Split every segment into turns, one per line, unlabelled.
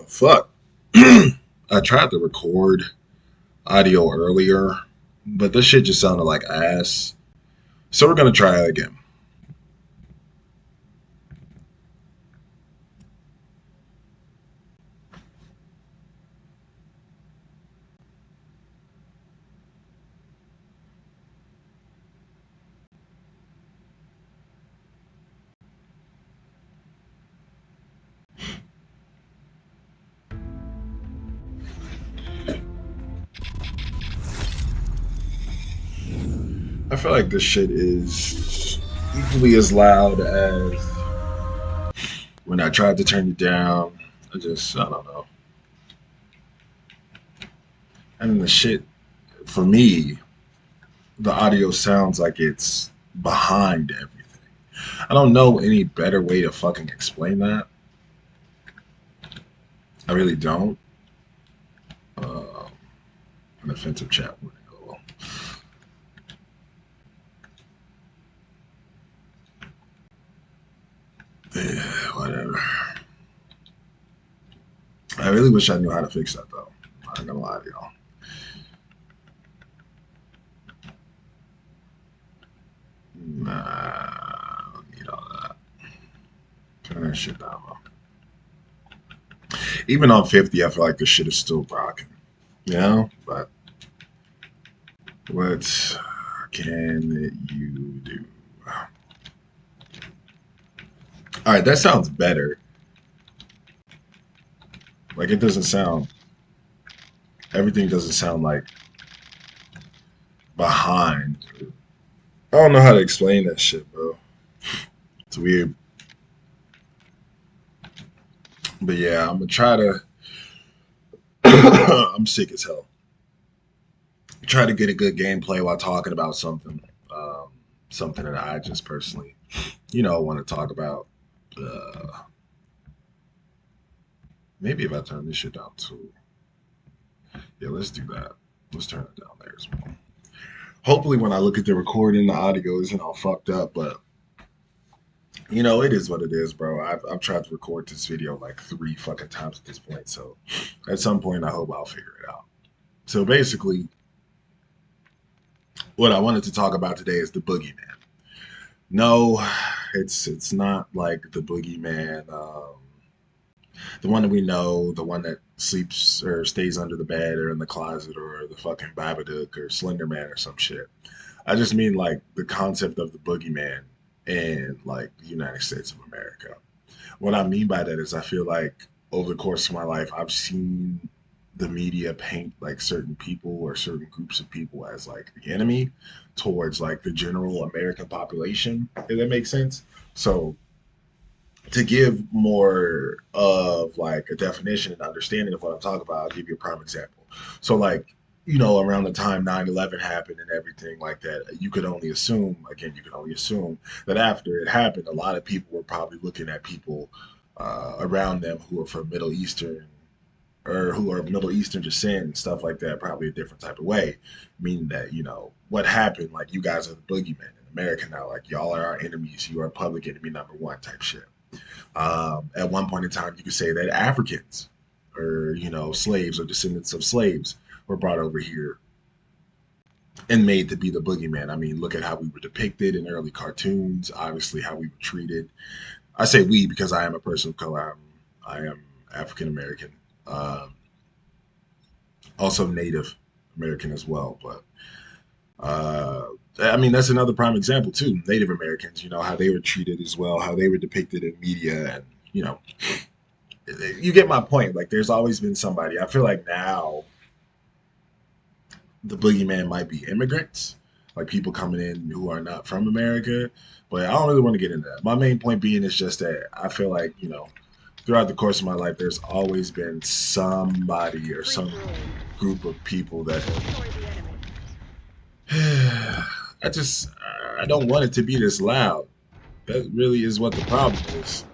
Fuck. I tried to record audio earlier, but this shit just sounded like ass. So we're gonna try it again. I feel like this shit is equally as loud as when I tried to turn it down. I don't know. And the shit, for me, the audio sounds like it's behind everything. I don't know any better way to fucking explain that. I really don't. Uh, an offensive chat warning. Oh, yeah, whatever. I really wish I knew how to fix that though. I'm not gonna lie to y'all. Nah, I don't need all that. Turn that shit down, bro. Even on 50, I feel like this shit is still rocking. You know? But what can you do? Alright, that sounds better. Like it doesn't sound everything doesn't sound like behind. I don't know how to explain that shit, bro. It's weird. But yeah, I'm gonna try to I'm sick as hell. Try to get a good gameplay while talking about something. Um, something that I just personally, want to talk about. Uh, maybe if I turn this shit down too. Yeah, let's do that. Let's turn it down there as well. Hopefully, when I look at the recording, the audio isn't all fucked up. But it is what it is, bro. I've tried to record this video like three fucking times at this point. So at some point, I hope I'll figure it out. So basically, what I wanted to talk about today is the boogeyman. No, it's not like the boogeyman, the one that we know, the one that sleeps or stays under the bed or in the closet or the fucking Babadook or Slender Man or some shit. I just mean like the concept of the boogeyman in like the United States of America. What I mean by that is I feel like over the course of my life, I've seen the media paint like certain people or certain groups of people as like the enemy towards like the general American population, if that makes sense. So to give more of like a definition and understanding of what I'm talking about, I'll give you a prime example. So like, around the time 9/11 happened and everything like that, you can only assume that after it happened, a lot of people were probably looking at people around them who are from Middle Eastern or who are of Middle Eastern descent and stuff like that, probably a different type of way, meaning that, what happened, like you guys are the boogeymen in America now, like y'all are our enemies, you are public enemy number one type shit. At one point in time, you could say that Africans or, slaves or descendants of slaves were brought over here and made to be the boogeyman. I mean, look at how we were depicted in early cartoons, obviously, how we were treated. I say we because I am a person of color. I am African American, um, also Native American as well. But I mean, that's another prime example, too. Native Americans, how they were treated as well, how they were depicted in media, and, you get my point. Like, there's always been somebody. I feel like now the boogeyman might be immigrants, like people coming in who are not from America. But I don't really want to get into that. My main point being is just that I feel like, throughout the course of my life, there's always been somebody or some group of people that I just, I don't want it to be this loud. That really is what the problem is.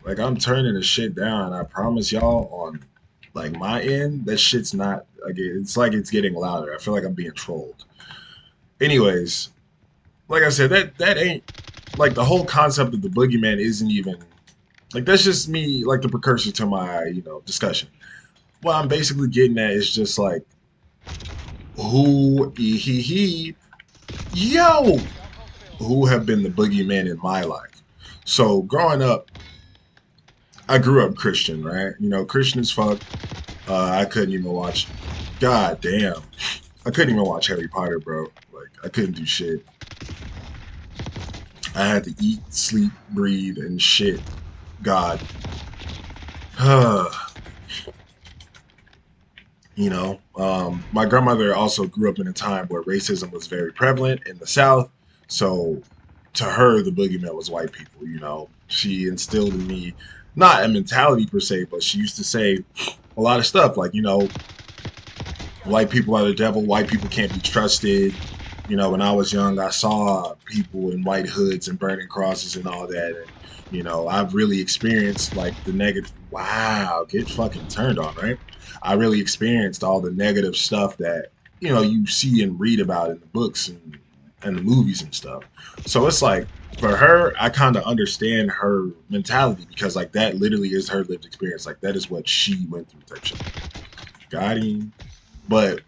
Like I'm turning the shit down. I promise y'all on like my end, that shit's not like it's like it's getting louder. I feel like I'm being trolled. Anyways, like I said, that ain't like the whole concept of the boogeyman isn't even Like that's just me, like the precursor to my discussion. What I'm basically getting at is just like he yo who have been the boogeyman in my life. So growing up, I grew up Christian, right? Christian as fuck. I couldn't even watch. God damn, I couldn't even watch Harry Potter, bro. Like I couldn't do shit. I had to eat, sleep, breathe, and shit. God. My grandmother also grew up in a time where racism was very prevalent in the South. So to her, the boogeyman was white people. She instilled in me not a mentality per se, but she used to say a lot of stuff like, white people are the devil, white people can't be trusted. When I was young, I saw people in white hoods and burning crosses and all that. And, I've really experienced like the negative. Wow, get fucking turned on, right? I really experienced all the negative stuff that, you see and read about in the books and the movies and stuff. So it's like, for her, I kind of understand her mentality because, like, that literally is her lived experience. Like, that is what she went through, type shit. Got him. But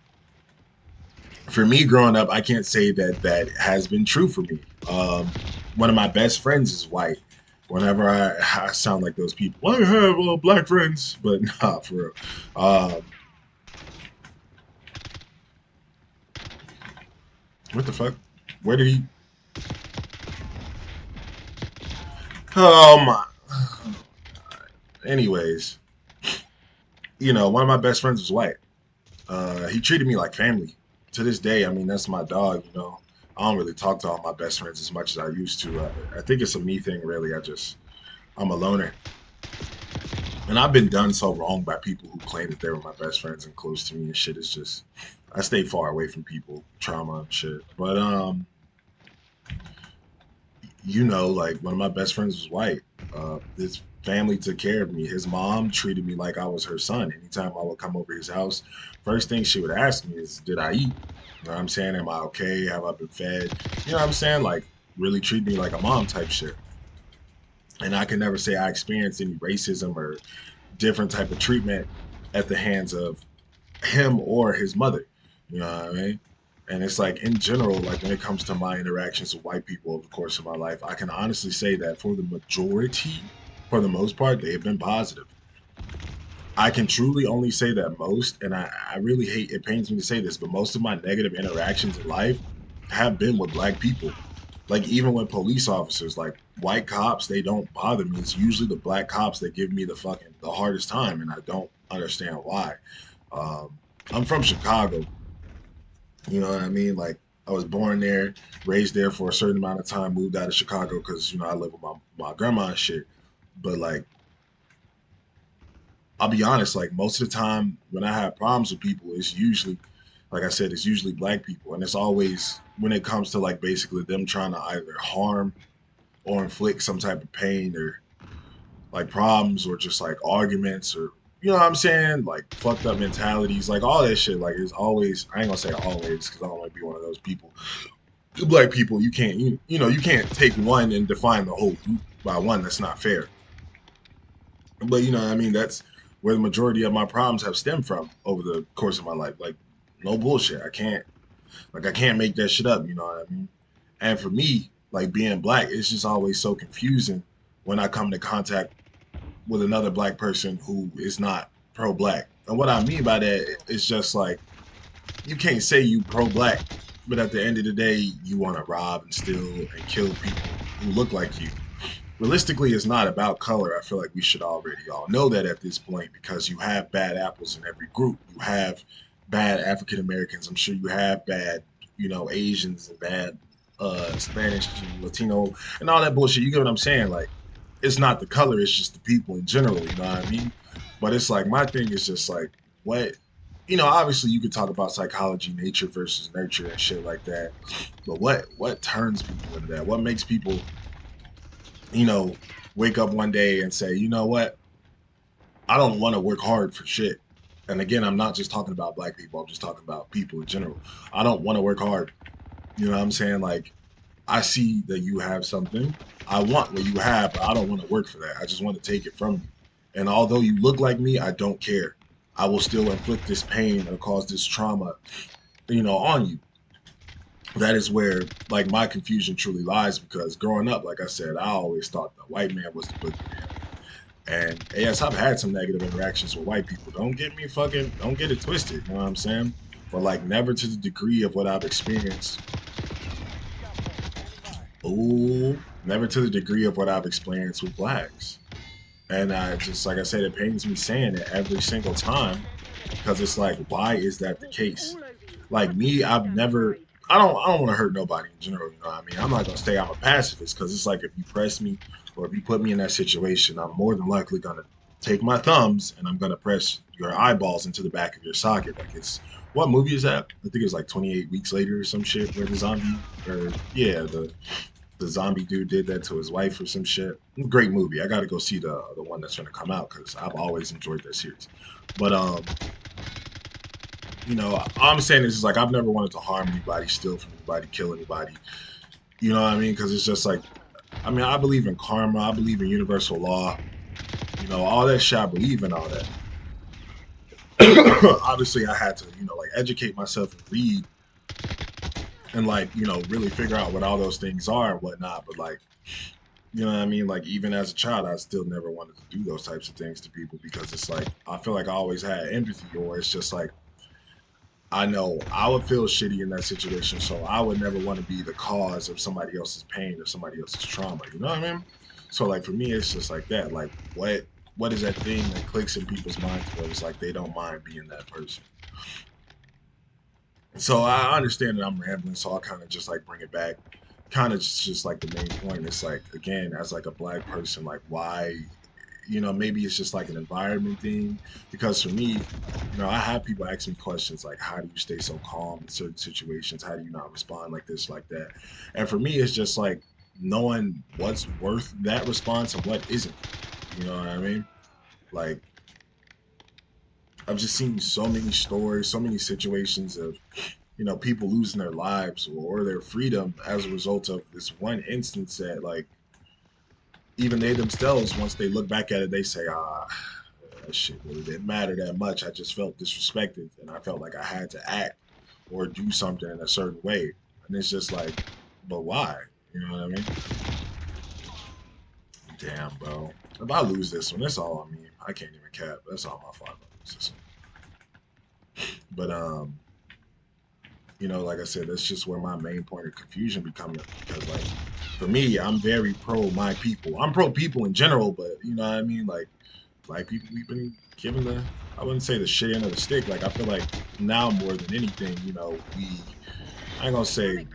for me growing up, I can't say that that has been true for me. One of my best friends is white. Whenever I sound like those people, I have black friends, but nah, for real. What the fuck? Where did he? Oh my. Anyways, one of my best friends was white. He treated me like family. To this day, I mean, that's my dog. I don't really talk to all my best friends as much as I used to. I think it's a me thing, really. I'm a loner. And I've been done so wrong by people who claim that they were my best friends and close to me and shit. It's just I stay far away from people, trauma and shit. But like one of my best friends was white. His family took care of me. His mom treated me like I was her son. Anytime I would come over his house, first thing she would ask me is, "Did I eat?" You know what I'm saying? Am I okay? Have I been fed? You know what I'm saying? Like really treat me like a mom type shit. And I can never say I experienced any racism or different type of treatment at the hands of him or his mother. You know what I mean? And it's like in general, like when it comes to my interactions with white people over the course of my life, I can honestly say that for the majority, for the most part, they have been positive. I can truly only say that most, and I really hate it pains me to say this, but most of my negative interactions in life have been with black people. Like even with police officers, like white cops, they don't bother me. It's usually the black cops that give me the hardest time, and I don't understand why. Um, I'm from Chicago. You know what I mean? Like I was born there, raised there for a certain amount of time, moved out of Chicago because I live with my grandma and shit. But like I'll be honest, like most of the time when I have problems with people, it's usually like I said, it's usually black people. And it's always when it comes to like basically them trying to either harm or inflict some type of pain or like problems or just like arguments or you know what I'm saying? Like fucked up mentalities, like all that shit. Like it's always I ain't gonna say always because I don't want to be one of those people. Black people, you can't you can't take one and define the whole group by one. That's not fair. But you know what I mean? That's where the majority of my problems have stemmed from over the course of my life. Like no bullshit. I can't make that shit up, you know what I mean? And for me, like being black, it's just always so confusing when I come into contact with another black person who is not pro black. And what I mean by that is just like you can't say you pro black, but at the end of the day, you want to rob and steal and kill people who look like you. Realistically, it's not about color. I feel like we should already all know that at this point because you have bad apples in every group. You have bad African Americans. I'm sure you have bad, Asians and bad Spanish and Latino and all that bullshit. You get what I'm saying? Like, it's not the color, it's just the people in general, you know what I mean? But it's like my thing is just like what obviously you could talk about psychology, nature versus nurture and shit like that. But what turns people into that? What makes people you know, wake up one day and say, you know what? I don't want to work hard for shit. And again, I'm not just talking about black people. I'm just talking about people in general. I don't want to work hard. You know what I'm saying? Like, I see that you have something. I want what you have, but I don't want to work for that. I just want to take it from you. And although you look like me, I don't care. I will still inflict this pain or cause this trauma, on you. That is where like my confusion truly lies because growing up, like I said, I always thought the white man was the boogeyman. And yes, I've had some negative interactions with white people. Don't get it twisted. You know what I'm saying? But like never to the degree of what I've experienced. Oh, never to the degree of what I've experienced with blacks. And I just, like I said, it pains me saying it every single time because it's like, why is that the case? Like me, I don't want to hurt nobody in general. You know what I mean? I'm not gonna say I'm a pacifist because it's like if you press me or if you put me in that situation, I'm more than likely gonna take my thumbs and I'm gonna press your eyeballs into the back of your socket. Like it's what movie is that? I think it's like 28 weeks later or some shit where the zombie or yeah the zombie dude did that to his wife or some shit. Great movie. I got to go see the one that's going to come out because I've always enjoyed that series. But all I'm saying is like I've never wanted to harm anybody, steal from anybody, kill anybody. You know what I mean? Because it's just like I mean I believe in karma. I believe in universal law. All that shit. I believe in all that. Obviously, I had to like educate myself and read and like really figure out what all those things are and whatnot. But like you know what I mean? Like even as a child, I still never wanted to do those types of things to people because it's like I feel like I always had empathy, or it's just like I know I would feel shitty in that situation, so I would never want to be the cause of somebody else's pain or somebody else's trauma. You know what I mean? So like for me, it's just like that. Like what is that thing that clicks in people's minds where it's like they don't mind being that person? So I understand that I'm rambling, so I'll kind of just like bring it back. Kind of just like the main point. It's like again, as like a black person, like why maybe it's just like an environment thing. Because for me, I have people ask me questions like, how do you stay so calm in certain situations? How do you not respond like this, like that? And for me, it's just like knowing what's worth that response and what isn't. You know what I mean? Like, I've just seen so many stories, so many situations of, people losing their lives or their freedom as a result of this one instance that, like, even they themselves, once they look back at it, they say, that shit really didn't matter that much. I just felt disrespected and I felt like I had to act or do something in a certain way. And it's just like, but why? You know what I mean? Damn, bro. If I lose this one, that's all on me. I can't even cap. That's all my fault. If I lose this one. But like I said, that's just where my main point of confusion becoming because like for me, I'm very pro my people. I'm pro people in general, but you know what I mean? Like black people we've been given the I wouldn't say the shit end of the stick. Like I feel like now more than anything, I ain't gonna say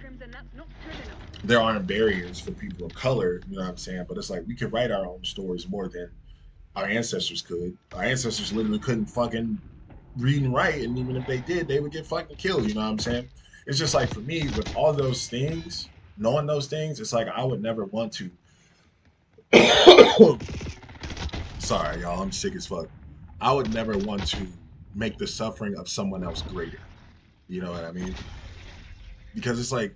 there aren't barriers for people of color, you know what I'm saying? But it's like we could write our own stories more than our ancestors could. Our ancestors literally couldn't fucking read and write, and even if they did, they would get fucking killed, you know what I'm saying? It's just like for me, with all those things, knowing those things, it's like I would never want to sorry, y'all, I'm sick as fuck. I would never want to make the suffering of someone else greater. You know what I mean? Because it's like,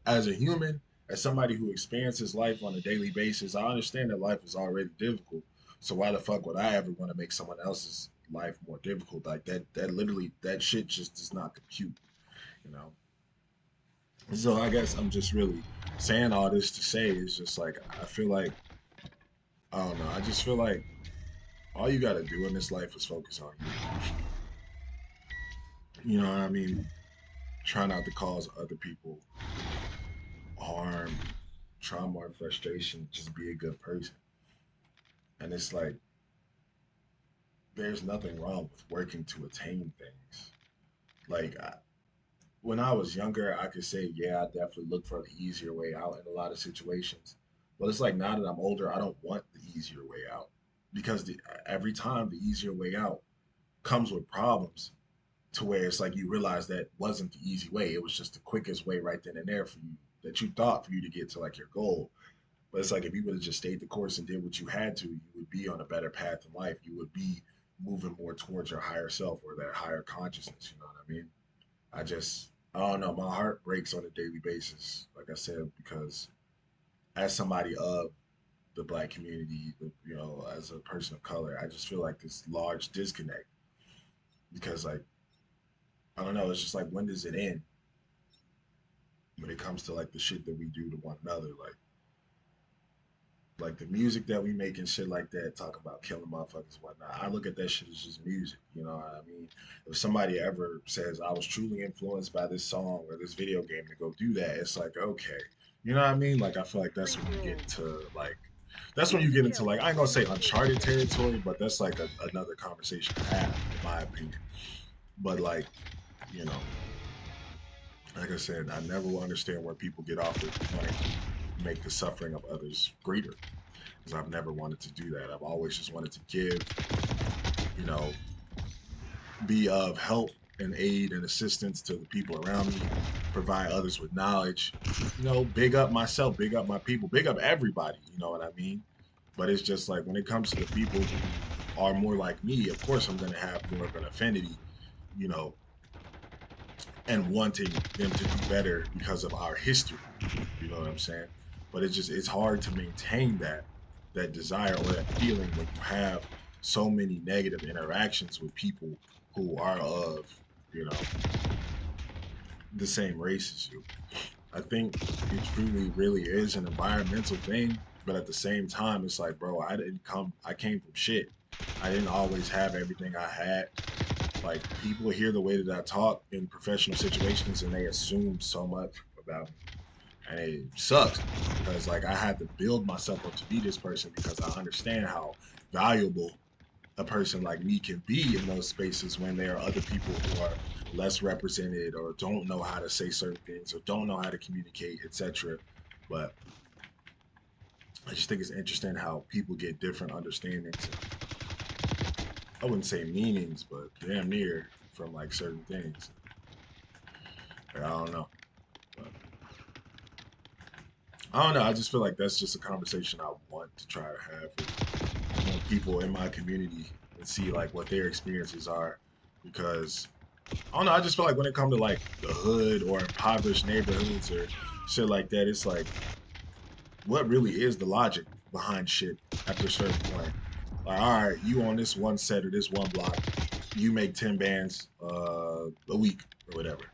as a human, as somebody who experiences life on a daily basis, I understand that life is already difficult. So why the fuck would I ever want to make someone else's life more difficult? Like that literally, that shit just does not compute, you know? So I guess I'm just really saying all this to say is just like, I feel like, I don't know, I just feel like all you gotta do in this life is focus on you. You know what I mean? Try not to cause other people harm, trauma, or frustration. Just be a good person. And it's like there's nothing wrong with working to attain things. Like when I was younger, I could say, yeah, I definitely look for the easier way out in a lot of situations. But it's like now that I'm older, I don't want the easier way out because every time the easier way out comes with problems to where it's like you realize that wasn't the easy way. It was just the quickest way right then and there for you that you thought for you to get to like your goal. But it's like if you would have just stayed the course and did what you had to, you would be on a better path in life. You would be moving more towards your higher self or that higher consciousness. You know what I mean? I just I don't know. My heart breaks on a daily basis, like I said, because as somebody of the black community, as a person of color, I just feel like this large disconnect because, like, I don't know. It's just like, when does it end when it comes to like the shit that we do to one another? Like the music that we make and shit like that, talk about killing motherfuckers and whatnot. I look at that shit as just music. You know what I mean? If somebody ever says I was truly influenced by this song or this video game to go do that, it's like, okay, you know what I mean? Like I feel like that's when you get into like that's when you get into like, I ain't gonna say uncharted territory, but that's like another conversation to have, in my opinion. But like, you know, like I said, I never will understand where people get off with wanting to make the suffering of others greater, because I've never wanted to do that. I've always just wanted to give, you know, be of help and aid and assistance to the people around me, provide others with knowledge, big up myself, big up my people, big up everybody, you know what I mean? But it's just like when it comes to the people who are more like me, of course I'm going to have more of an affinity, you know, and wanting them to do better because of our history. You know what I'm saying? But it's hard to maintain that desire or that feeling when you have so many negative interactions with people who are of, you know, the same race as you. I think it truly really is an environmental thing, but at the same time it's like, bro, I came from shit. I didn't always have everything I had. Like, people hear the way that I talk in professional situations and they assume so much about me, and it sucks because like I had to build myself up to be this person because I understand how valuable a person like me can be in those spaces when there are other people who are less represented or don't know how to say certain things or don't know how to communicate, etc. But I just think it's interesting how people get different understandings and, I wouldn't say meanings, but damn near, from like certain things. Like, I don't know. But I don't know. I just feel like that's just a conversation I want to try to have with, people in my community and see like what their experiences are, because I don't know. I just feel like when it comes to like the hood or impoverished neighborhoods or shit like that, it's like, what really is the logic behind shit after a certain point? Like, all right, you on this one set or this one block, you make 10 bands a week or whatever.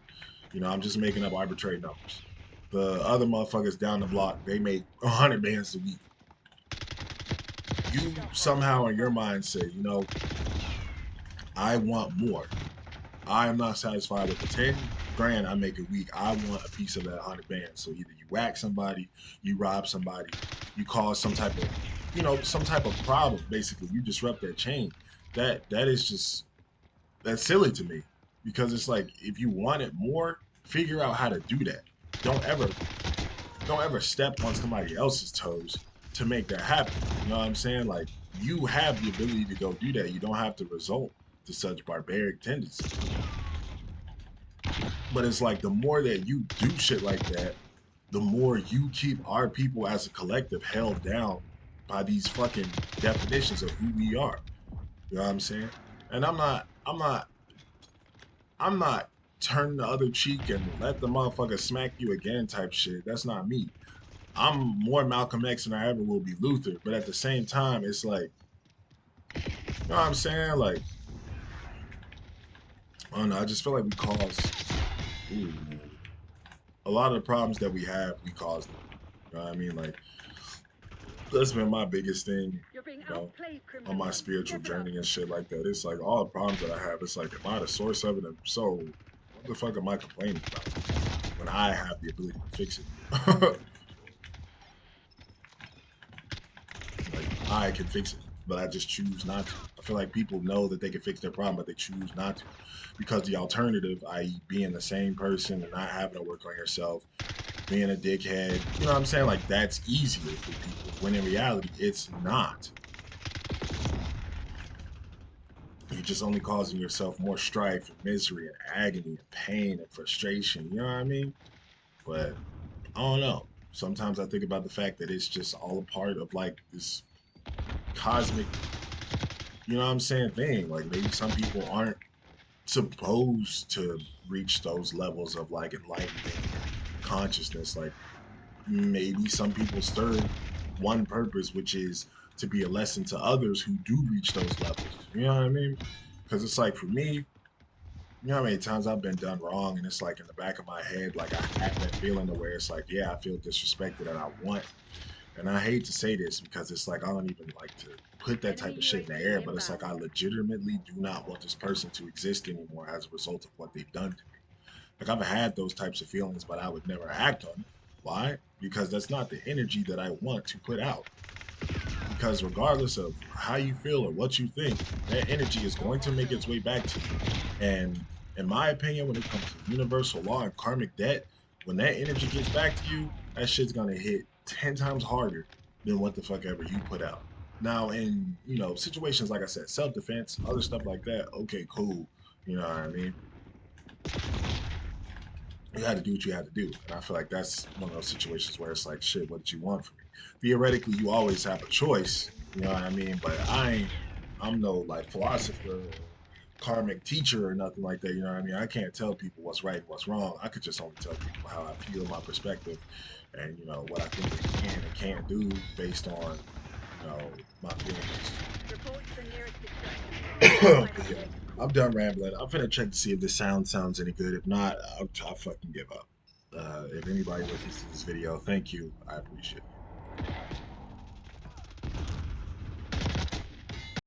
I'm just making up arbitrary numbers. The other motherfuckers down the block, they make 100 bands a week. You somehow in your mind say, I want more. I am not satisfied with the 10 grand I make a week. I want a piece of that 100 bands. So either you whack somebody, you rob somebody, you cause some type of problem. Basically, you disrupt that chain. That is just, that's silly to me, because it's like, if you want it more, figure out how to do that. Don't ever don't ever step on somebody else's toes to make that happen. You know what I'm saying? Like, you have the ability to go do that. You don't have to resort to such barbaric tendencies. But it's like, the more that you do shit like that, the more you keep our people as a collective held down by these fucking definitions of who we are. You know what I'm saying? And I'm not turn the other cheek and let the motherfucker smack you again type shit. That's not me. I'm more Malcolm X than I ever will be Luther. But at the same time, it's like, you know what I'm saying? Like, I don't know. I just feel like we cause, ooh, a lot of the problems that we have, we cause them. You know what I mean? Like, that's been my biggest thing,
You're being
you know,
outplayed,
on my
Crimson.
spiritual
Step it up.
journey and shit like that. It's like, all the problems that I have, it's like, am I the source of it? And so, what the fuck am I complaining about when I have the ability to fix it? Like, I can fix it, but I just choose not to. I feel like people know that they can fix their problem, but they choose not to, because the alternative, i.e., being the same person and not having to work on yourself, being a dickhead, you know what I'm saying? Like, that's easier for people, when in reality, it's not. You're just only causing yourself more strife and misery and agony and pain and frustration. You know what I mean? But I don't know. Sometimes I think about the fact that it's just all a part of like this cosmic, you know what I'm saying, thing. Like, maybe some people aren't supposed to reach those levels of like enlightenment and consciousness. Like maybe some people serve one purpose, which is to be a lesson to others who do reach those levels. You know what I mean? Because it's like for me, you know how many times I've been done wrong, and it's like in the back of my head, like I have that feeling to where it's like, yeah, I feel disrespected, and I want. And I hate to say this because it's like I don't even like to put that type
Enemy
of shit in the
UAV
air, but it's like I
inbound.
legitimately do not want this person to exist anymore as a result of what they've done to me. Like I've had those types of feelings, but I would never act on it. Why? Because that's not the energy that I want to put out. Because regardless of how you feel or what you think, that energy is going to make its way back to you. And in my opinion, when it comes to universal law and karmic debt, when that energy gets back to you, that shit's gonna hit 10 times harder than what the fuck ever you put out. Now, in situations like I said, self-defense, other stuff like that, okay, cool. You know what I mean? You had to do what you had to do. And I feel like that's one of those situations where it's like, shit, what did you want from me? Theoretically, you always have a choice, you know what I mean? But I'm no like philosopher or karmic teacher or nothing like that, you know what I mean? I can't tell people what's right and what's wrong. I could just only tell people how I feel, my perspective, and, what I think they can and can't do based on, my feelings.
Report to the nearest extraction point.
But
Fight on
yeah,
it.
I'm done rambling. I'm finna check to see if this sounds any good. If not, I'll fucking give up. If anybody listens to this video, thank you. I appreciate it.